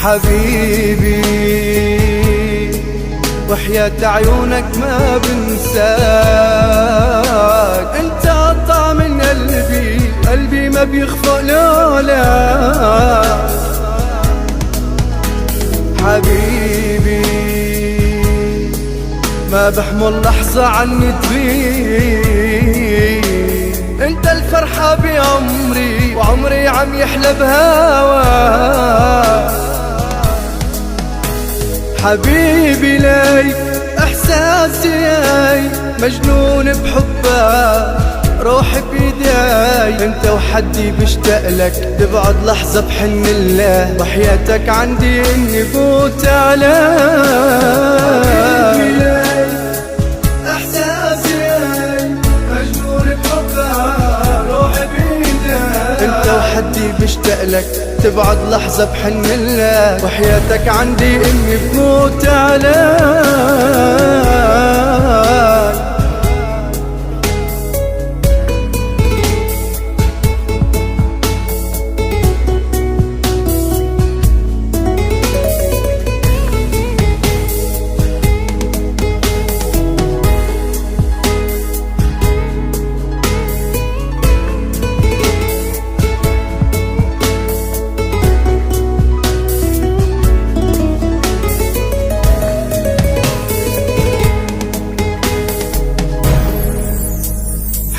حبيبي وحياة عيونك ما بنساك، انت قطع من قلبي، قلبي ما بيخفق لولا. حبيبي ما بحمل لحظة عني تغيب، انت الفرحة بعمري وعمري عم يحلى بهواك. حبيبي ليك احساسي مجنون بحبك، روحي بيداي انت وحدي بشتاق لك، تبعد لحظة بحن الله، وحياتك عندي اني فوت عليك. حبيبي ليك احساسي مجنون بحبك، روحي بيداي انت وحدي بشتاق لك، تبعد لحظة بحن الله، وحياتك عندي اني بموت عليك.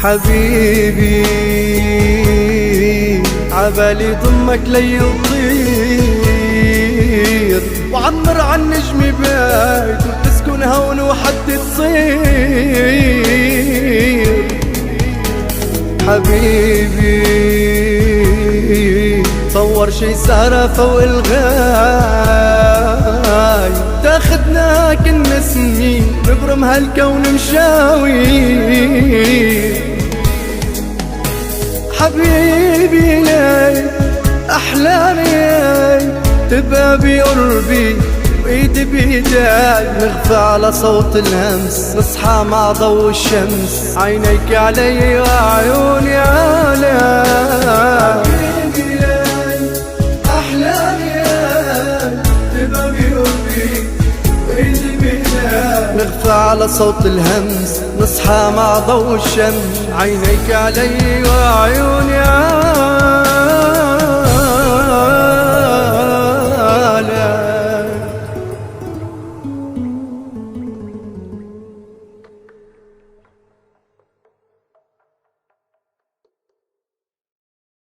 حبيبي عبالي ضمك لي يطير، وعمر عن نجمي بيت وتسكن هون وحد تصير. حبيبي صور شي سهرة فوق الغاي، تاخدنا كنا سنين نبرم هالكون مشاوي. حبيبي لي أحلامي تبقى بقربي وإيدي بإيداي، نغفى على صوت الهمس، نصحى مع ضوء الشمس، عينيك علي وعيوني عليك. حبيبي لي أحلامي تبقى بقربي وإيدي بإيداي، نغفى على صوت الهمس، نصحى مع ضوء الشمس، عينيك علي وعيوني عليك.